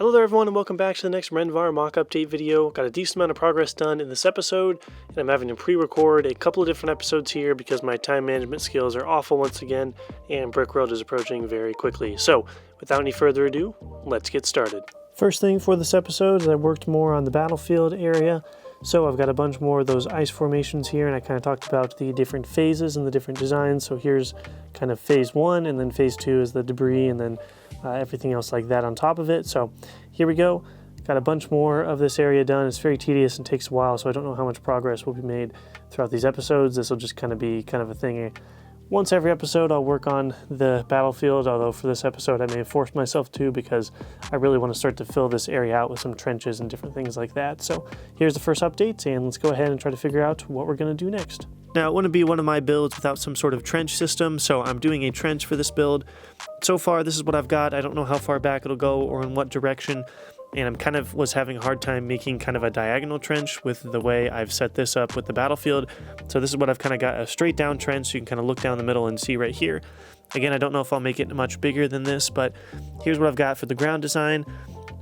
Hello there everyone and welcome back to the next Rhen Var mock update video. Got a decent amount of progress done in this episode, and I'm having to pre-record a couple of different episodes here because my time management skills are awful once again, and Brickworld is approaching very quickly. So, without any further ado, let's get started. First thing for this episode is I worked more on the battlefield area. So I've got a bunch more of those ice formations here, and I kind of talked about the different phases and the different designs. So here's kind of phase 1, and then phase 2 is the debris, and then everything else like that on top of it. So here we go. Got a bunch more of this area done. It's very tedious and takes a while, so I don't know how much progress will be made throughout these episodes. This will just kind of be kind of a thing. Once every episode, I'll work on the battlefield, although for this episode I may have forced myself to because I really want to start to fill this area out with some trenches and different things like that. So here's the first update, and let's go ahead and try to figure out what we're going to do next. Now, it wouldn't be one of my builds without some sort of trench system, so I'm doing a trench for this build. So far, this is what I've got. I don't know how far back it'll go or in what direction, and was having a hard time making kind of a diagonal trench with the way I've set this up with the battlefield. So this is what I've kind of got, a straight down trench, so you can kind of look down the middle and see right here. Again, I don't know if I'll make it much bigger than this, but here's what I've got for the ground design.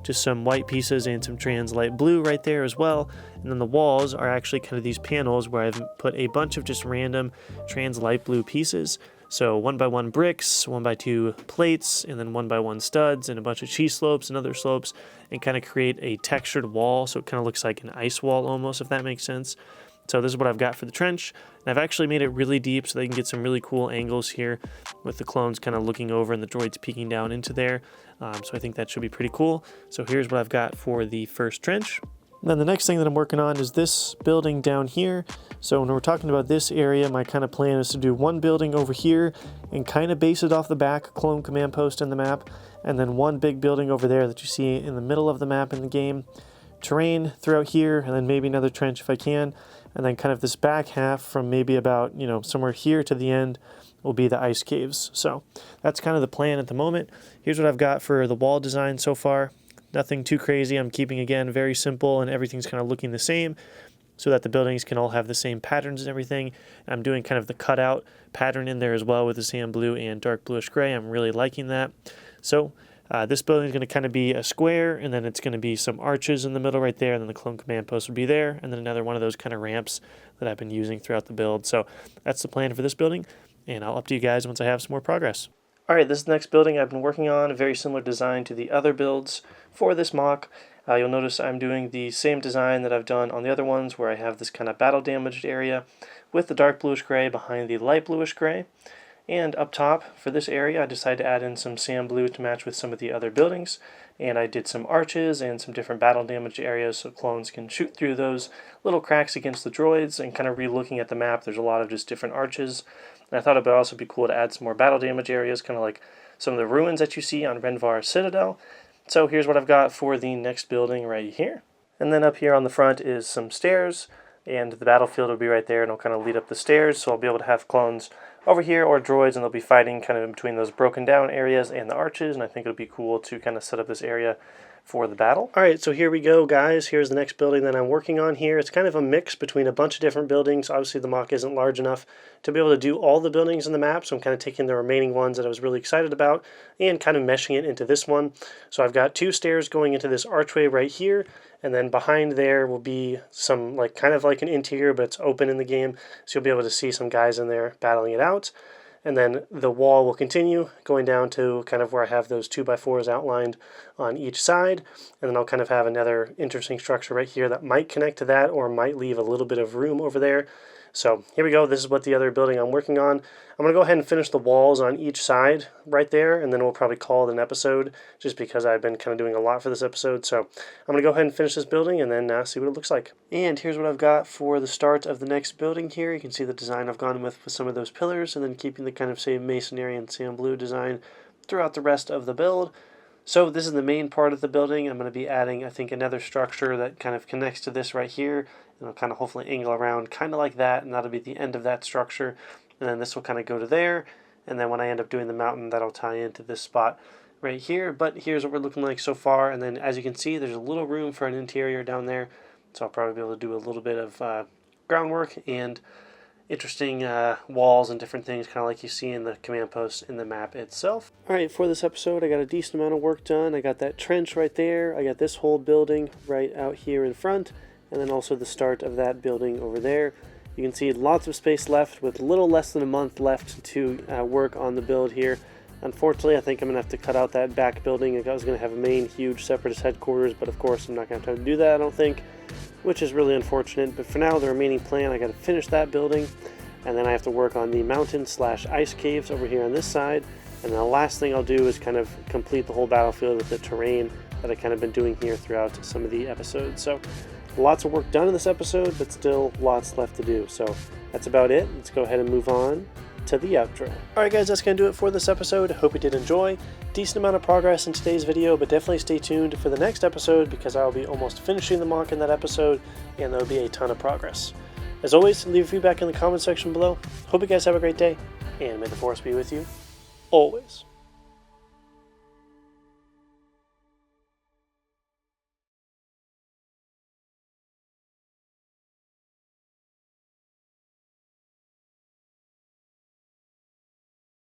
Just some white pieces and some trans light blue right there as well. And then the walls are actually kind of these panels where I've put a bunch of just random trans light blue pieces. So 1x1 bricks, 1x2 plates, and then 1x1 studs, and a bunch of cheese slopes and other slopes, and kind of create a textured wall, so it kind of looks like an ice wall almost, if that makes sense. So this is what I've got for the trench, and I've actually made it really deep so they can get some really cool angles here with the clones kind of looking over and the droids peeking down into there. So I think that should be pretty cool. So here's what I've got for the first trench. And then the next thing that I'm working on is this building down here. So when we're talking about this area, my kind of plan is to do one building over here and kind of base it off the back clone command post in the map, and then one big building over there that you see in the middle of the map in the game. Terrain throughout here, and then maybe another trench if I can, and then kind of this back half from maybe about, somewhere here to the end will be the ice caves. So that's kind of the plan at the moment. Here's what I've got for the wall design so far. Nothing too crazy. I'm keeping, again, very simple, and everything's kind of looking the same so that the buildings can all have the same patterns and everything. I'm doing kind of the cutout pattern in there as well with the sand blue and dark bluish gray. I'm really liking that. So this building is going to kind of be a square, and then it's going to be some arches in the middle right there, and then the clone command post would be there, and then another one of those kind of ramps that I've been using throughout the build. So that's the plan for this building, and I'll update you guys once I have some more progress. Alright, this is the next building I've been working on, a very similar design to the other builds for this mock. You'll notice I'm doing the same design that I've done on the other ones, where I have this kind of battle damaged area with the dark bluish gray behind the light bluish gray. And up top for this area, I decided to add in some sand blue to match with some of the other buildings. And I did some arches and some different battle damaged areas so clones can shoot through those little cracks against the droids. And kind of re-looking at the map, there's a lot of just different arches. And I thought it would also be cool to add some more battle damage areas, kind of like some of the ruins that you see on Rhen Var Citadel. So here's what I've got for the next building right here. And then up here on the front is some stairs, and the battlefield will be right there, and it'll kind of lead up the stairs, so I'll be able to have clones over here or droids, and they'll be fighting kind of in between those broken down areas and the arches, and I think it'll be cool to kind of set up this area for the battle. Alright, so here we go, guys. Here's the next building that I'm working on here. It's kind of a mix between a bunch of different buildings. Obviously the mock isn't large enough to be able to do all the buildings in the map, so I'm kind of taking the remaining ones that I was really excited about and kind of meshing it into this one. So I've got two stairs going into this archway right here, and then behind there will be some kind of like an interior, but it's open in the game, so you'll be able to see some guys in there battling it out. And then the wall will continue going down to kind of where I have those 2x4s outlined on each side. And then I'll kind of have another interesting structure right here that might connect to that or might leave a little bit of room over there. So here we go. This is what the other building I'm working on. I'm going to go ahead and finish the walls on each side right there, and then we'll probably call it an episode just because I've been kind of doing a lot for this episode. So I'm going to go ahead and finish this building and then see what it looks like. And here's what I've got for the start of the next building here. You can see the design I've gone with some of those pillars, and then keeping the kind of same masonry and sand blue design throughout the rest of the build. So this is the main part of the building. I'm going to be adding, I think, another structure that kind of connects to this right here. And I'll kind of hopefully angle around kind of like that, and that'll be the end of that structure. And then this will kind of go to there. And then when I end up doing the mountain, that'll tie into this spot right here. But here's what we're looking like so far. And then as you can see, there's a little room for an interior down there. So I'll probably be able to do a little bit of groundwork and interesting walls and different things, kind of like you see in the command post in the map itself. Alright, for this episode I got a decent amount of work done. I got that trench right there, I got this whole building right out here in front, and then also the start of that building over there. You can see lots of space left with a little less than a month left to work on the build here. Unfortunately, I think I'm going to have to cut out that back building. I was going to have a main huge separatist headquarters, but of course I'm not going to have time to do that, I don't think, which is really unfortunate. But for now, the remaining plan, I got to finish that building, and then I have to work on the mountain slash ice caves over here on this side. And the last thing I'll do is kind of complete the whole battlefield with the terrain that I've kind of been doing here throughout some of the episodes. So lots of work done in this episode, but still lots left to do. So that's about it. Let's go ahead and move on to the outro. Alright guys, that's going to do it for this episode. Hope you did enjoy. Decent amount of progress in today's video, but definitely stay tuned for the next episode because I will be almost finishing the MOC in that episode, and there will be a ton of progress. As always, leave your feedback in the comment section below. Hope you guys have a great day, and may the force be with you always.